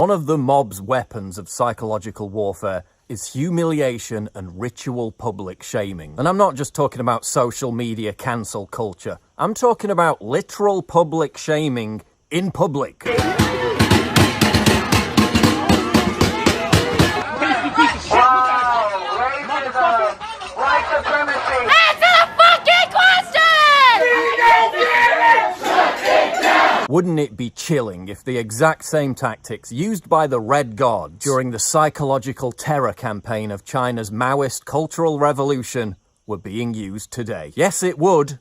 One of the mob's weapons of psychological warfare is humiliation and ritual public shaming. And I'm not just talking about social media cancel culture. I'm talking about literal public shaming in public. Wouldn't it be chilling if the exact same tactics used by the Red Guards during the psychological terror campaign of China's Maoist Cultural Revolution were being used today? Yes, it would.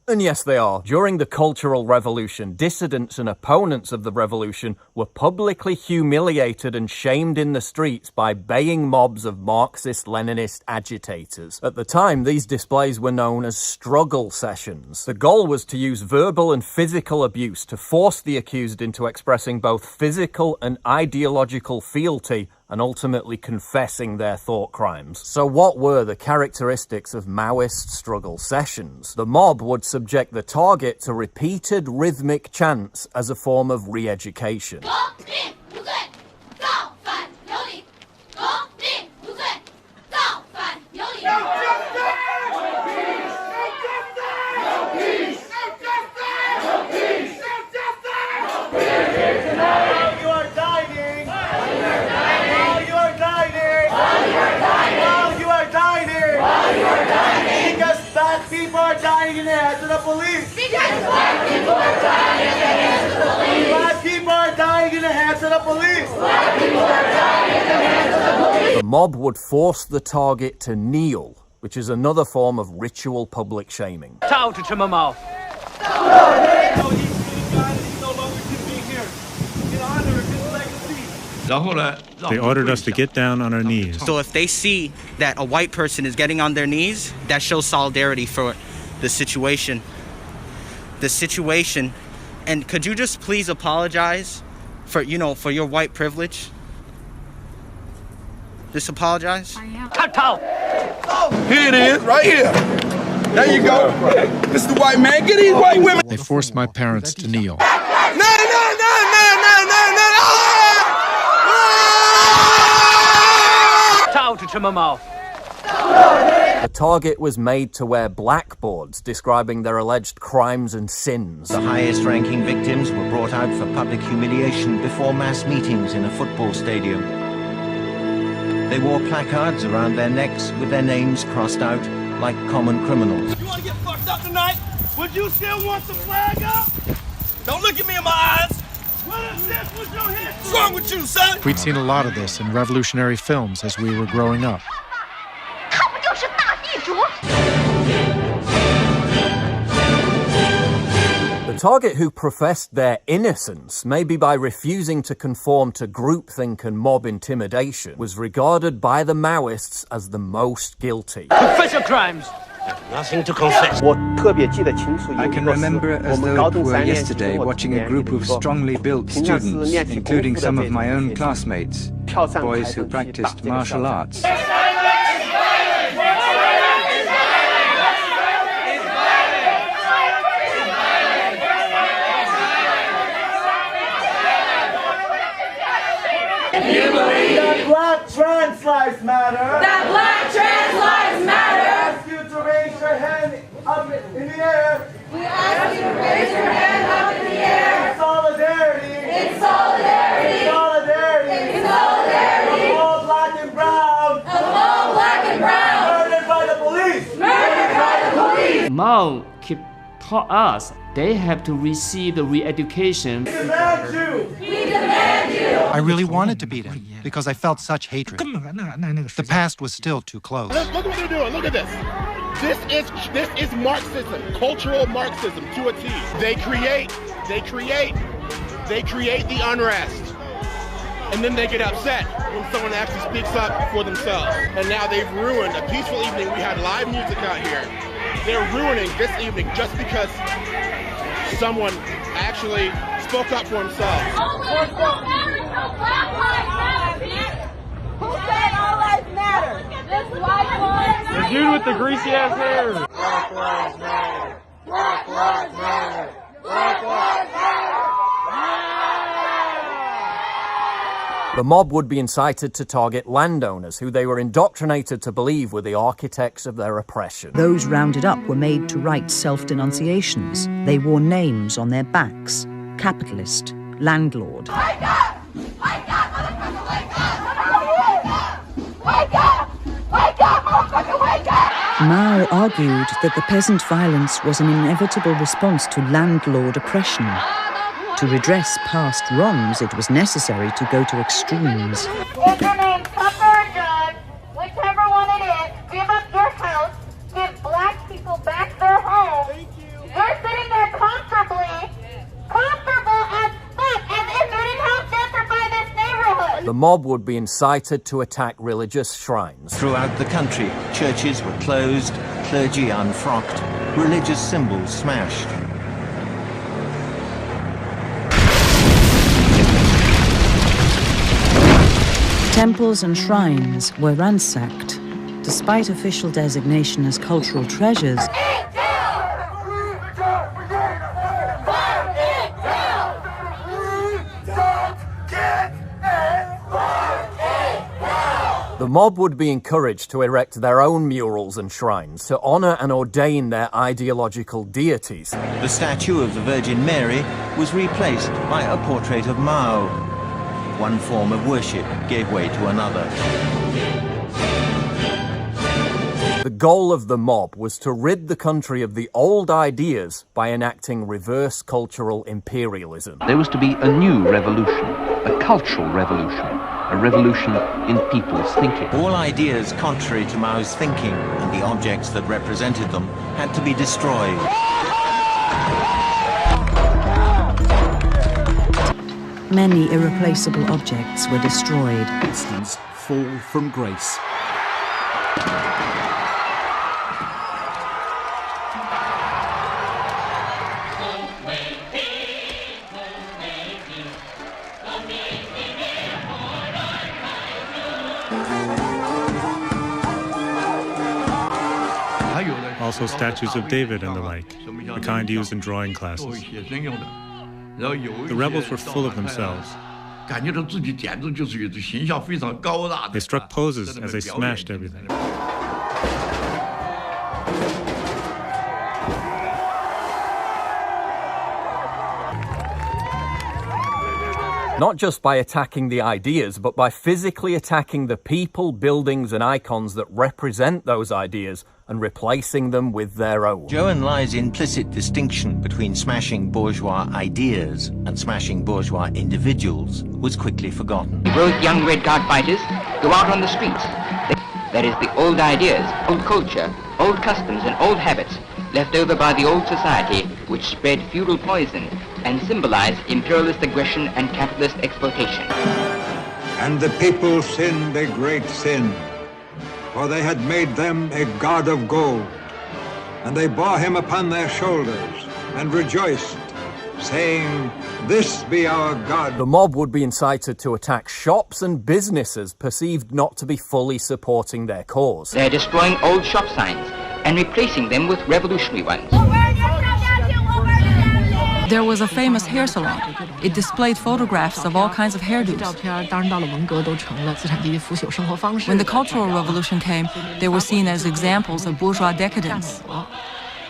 And yes, they are. During the Cultural Revolution, dissidents and opponents of the revolution were publicly humiliated and shamed in the streets by baying mobs of Marxist-Leninist agitators. At the time, these displays were known as struggle sessions. The goal was to use verbal and physical abuse to force the accused into expressing both physical and ideological fealty and ultimately confessing their thought crimes. So what were the characteristics of Maoist struggle sessions? The mob would subject the target to repeated rhythmic chants as a form of re-education. People are dying in the hands of the police! Because black people are dying in the hands of the police! Black people are dying in the hands of the police! Black people are dying in the hands of the police! The mob would force the target to kneel, which is another form of ritual public shaming. They ordered us to get down on our knees. So if they see that a white person is getting on their knees, that shows solidarity for the situation. And could you just please apologize for your white privilege? Just apologize. Here it is, right here. There you go. This is the white man. Get these white women. They forced my parents to kneel. No. The target was made to wear blackboards describing their alleged crimes and sins. The highest-ranking victims were brought out for public humiliation before mass meetings in a football stadium. They wore placards around their necks with their names crossed out like common criminals. You want to get fucked up tonight? Would you still want the flag up? Don't look at me in my eyes! What is this with your history? What's wrong with you, son? We'd seen a lot of this in revolutionary films as we were growing up. The target who professed their innocence, maybe by refusing to conform to groupthink and mob intimidation, was regarded by the Maoists as the most guilty. Confess your crimes! Nothing to confess. I can remember as though it were yesterday watching a group of strongly built students, including some of my own classmates, boys who practiced martial arts. That black trans lives matter! That black trans lives matter! We ask you to raise your hand up in the air! We ask you to raise your hand up in the air! In solidarity! In solidarity! In solidarity! In solidarity! Of all black and brown! Of all black and brown! Murdered by the police! Murdered by the police! Mao taught us they have to receive the re-education. We demand you! We demand you! I really wanted to beat him because I felt such hatred. The past was still too close. Look what they're doing. Look at this. This is Marxism, cultural Marxism to a T. They create the unrest. And then they get upset when someone actually speaks up for themselves. And now they've ruined a peaceful evening. We had live music out here. They're ruining this evening just because someone actually spoke up for himself. Who said all lives matter? This white boy. The dude with the greasy ass hair. Black lives matter. Black lives matter. Black lives matter. The mob would be incited to target landowners who they were indoctrinated to believe were the architects of their oppression. Those rounded up were made to write self-denunciations. They wore names on their backs: capitalist, landlord. Wake up! Wake up, motherfucker, wake up! Wake up! Wake up, motherfucker, wake up! Mao argued that the peasant violence was an inevitable response to landlord oppression. To redress past wrongs, it was necessary to go to extremes. If your name's Papa or John, whichever one it is, give up your house, give black people back their homes. You're sitting there comfortable as fuck, as if you didn't have shelter by this neighborhood. The mob would be incited to attack religious shrines. Throughout the country, churches were closed, clergy unfrocked, religious symbols smashed. Temples and shrines were ransacked. Despite official designation as cultural treasures, the mob would be encouraged to erect their own murals and shrines to honour and ordain their ideological deities. The statue of the Virgin Mary was replaced by a portrait of Mao. One form of worship gave way to another. The goal of the mob was to rid the country of the old ideas by enacting reverse cultural imperialism. There was to be a new revolution, a cultural revolution, a revolution in people's thinking. All ideas contrary to Mao's thinking and the objects that represented them had to be destroyed. many irreplaceable objects were destroyed. Instance, fall from grace. Also statues of David and the like, the kind used in drawing classes. The rebels were full of themselves. They struck poses as they smashed everything. Not just by attacking the ideas, but by physically attacking the people, buildings and icons that represent those ideas and replacing them with their own. Zhou Enlai's implicit distinction between smashing bourgeois ideas and smashing bourgeois individuals was quickly forgotten. Both young Red Guard fighters go out on the streets. That is, the old ideas, old culture, old customs and old habits left over by the old society which spread feudal poison and symbolized imperialist aggression and capitalist exploitation. And the people sinned a great sin, for they had made them a god of gold. And they bore him upon their shoulders and rejoiced, saying, "This be our God." The mob would be incited to attack shops and businesses perceived not to be fully supporting their cause. They're destroying old shop signs and replacing them with revolutionary ones. There was a famous hair salon. It displayed photographs of all kinds of hairdos. When the Cultural Revolution came, they were seen as examples of bourgeois decadence.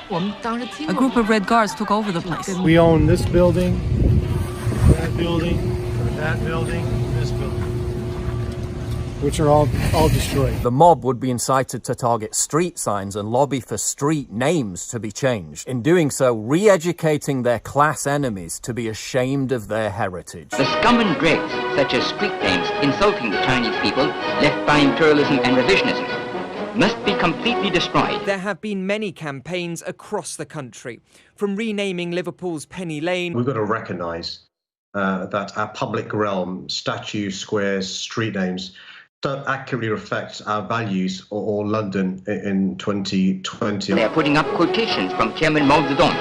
A group of Red Guards took over the place. We own this building, that building, this building, which are all destroyed. The mob would be incited to target street signs and lobby for street names to be changed. In doing so, re-educating their class enemies to be ashamed of their heritage. The scum and dregs, such as street names insulting the Chinese people left by imperialism and revisionism, must be completely destroyed. There have been many campaigns across the country, from renaming Liverpool's Penny Lane. We've got to recognise that our public realm, statues, squares, street names, don't accurately reflect our values or London in 2020. They are putting up quotations from Chairman Mao Zedong.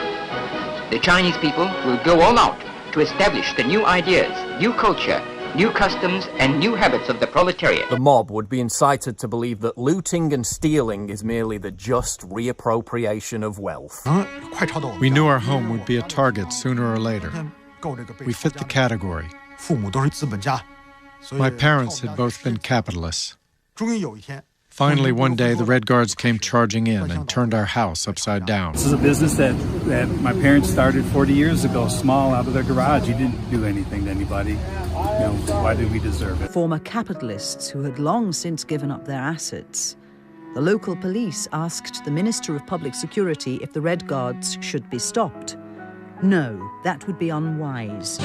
The Chinese people will go all out to establish the new ideas, new culture, new customs and new habits of the proletariat. The mob would be incited to believe that looting and stealing is merely the just reappropriation of wealth. We knew our home would be a target sooner or later. We fit the category. My parents had both been capitalists. Finally, one day, the Red Guards came charging in and turned our house upside down. This is a business that my parents started 40 years ago, small, out of their garage. He didn't do anything to anybody. Why did we deserve it? Former capitalists who had long since given up their assets. The local police asked the Minister of Public Security if the Red Guards should be stopped. No, that would be unwise.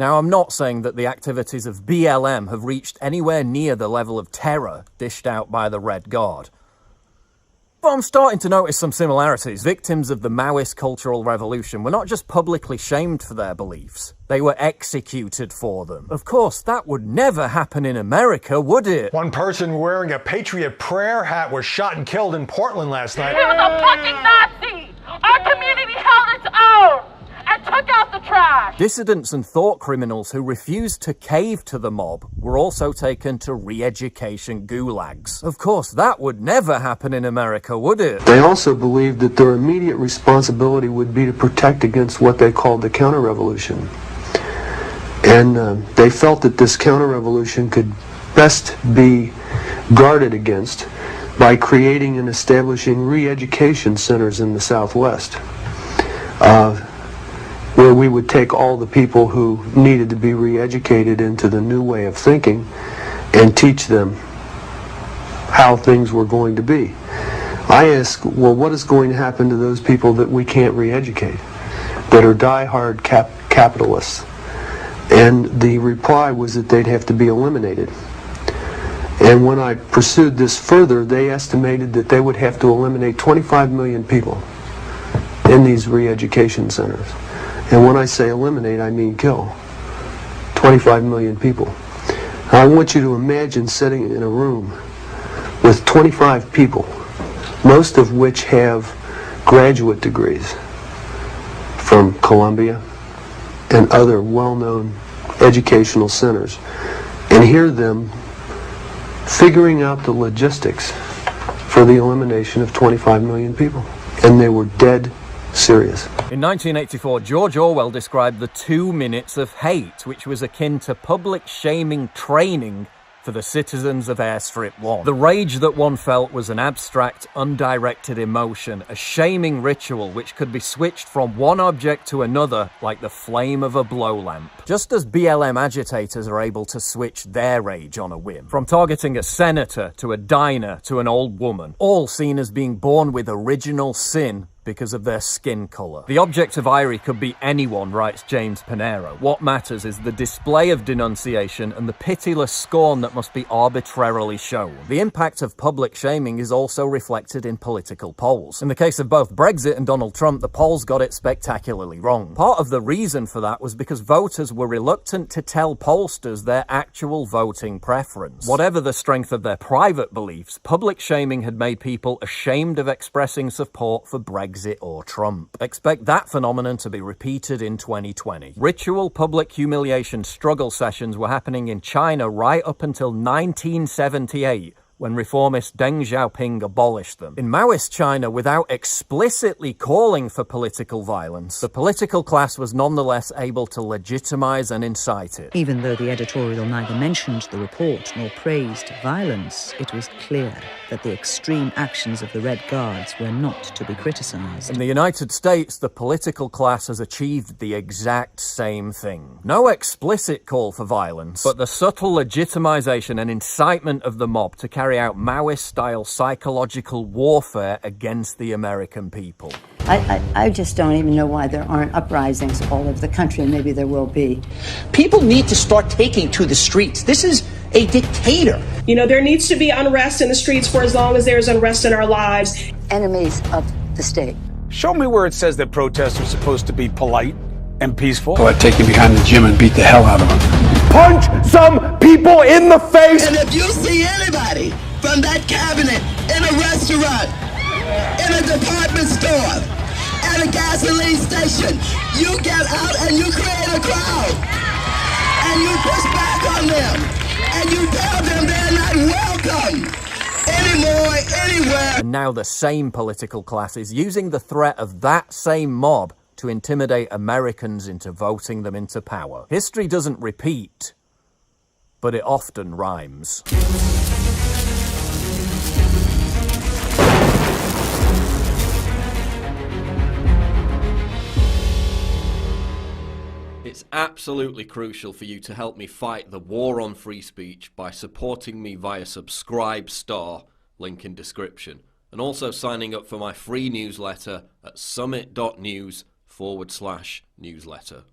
Now, I'm not saying that the activities of BLM have reached anywhere near the level of terror dished out by the Red Guard. But I'm starting to notice some similarities. Victims of the Maoist Cultural Revolution were not just publicly shamed for their beliefs, they were executed for them. Of course, that would never happen in America, would it? One person wearing a Patriot prayer hat was shot and killed in Portland last night. He was a fucking Nazi! Our community held its own and took out the trash! Dissidents and thought criminals who refused to cave to the mob were also taken to re-education gulags. Of course, that would never happen in America, would it? They also believed that their immediate responsibility would be to protect against what they called the counter-revolution. And they felt that this counter-revolution could best be guarded against by creating and establishing re-education centers in the Southwest, where we would take all the people who needed to be re-educated into the new way of thinking and teach them how things were going to be. I ask, well, what is going to happen to those people that we can't re-educate, that are die-hard capitalists? And the reply was that they'd have to be eliminated. And when I pursued this further, they estimated that they would have to eliminate 25 million people in these re-education centers. And when I say eliminate, I mean kill. 25 million people. Now, I want you to imagine sitting in a room with 25 people, most of which have graduate degrees from Columbia and other well-known educational centers, and hear them figuring out the logistics for the elimination of 25 million people. And they were dead serious. In 1984, George Orwell described the 2 minutes of hate, which was akin to public shaming training for the citizens of Airstrip 1. The rage that one felt was an abstract, undirected emotion, a shaming ritual which could be switched from one object to another like the flame of a blow lamp. Just as BLM agitators are able to switch their rage on a whim. From targeting a senator to a diner to an old woman, all seen as being born with original sin because of their skin colour. The object of ire could be anyone, writes James Panero. What matters is the display of denunciation and the pitiless scorn that must be arbitrarily shown. The impact of public shaming is also reflected in political polls. In the case of both Brexit and Donald Trump, the polls got it spectacularly wrong. Part of the reason for that was because voters were reluctant to tell pollsters their actual voting preference. Whatever the strength of their private beliefs, public shaming had made people ashamed of expressing support for Brexit or Trump. Expect that phenomenon to be repeated in 2020. Ritual public humiliation struggle sessions were happening in China right up until 1978, when reformist Deng Xiaoping abolished them. In Maoist China, without explicitly calling for political violence, the political class was nonetheless able to legitimize and incite it. Even though the editorial neither mentioned the report nor praised violence, it was clear that the extreme actions of the Red Guards were not to be criticized. In the United States, the political class has achieved the exact same thing. No explicit call for violence, but the subtle legitimization and incitement of the mob to carry out Maoist-style psychological warfare against the American people. I just don't even know why there aren't uprisings all over the country, and maybe there will be. People need to start taking to the streets. This is a dictator. You know, there needs to be unrest in the streets for as long as there's unrest in our lives. Enemies of the state. Show me where it says that protests are supposed to be polite and peaceful. So I'd take him behind the gym and beat the hell out of him. Punch some people in the face! And if you see anybody from that cabinet in a restaurant, in a department store, at a gasoline station, you get out and you create a crowd. And you push back on them. And you tell them they're not welcome anymore, anywhere. And now the same political class is using the threat of that same mob to intimidate Americans into voting them into power. History doesn't repeat, but it often rhymes. It's absolutely crucial for you to help me fight the war on free speech by supporting me via Subscribe Star, link in description, and also signing up for my free newsletter at summit.news/newsletter.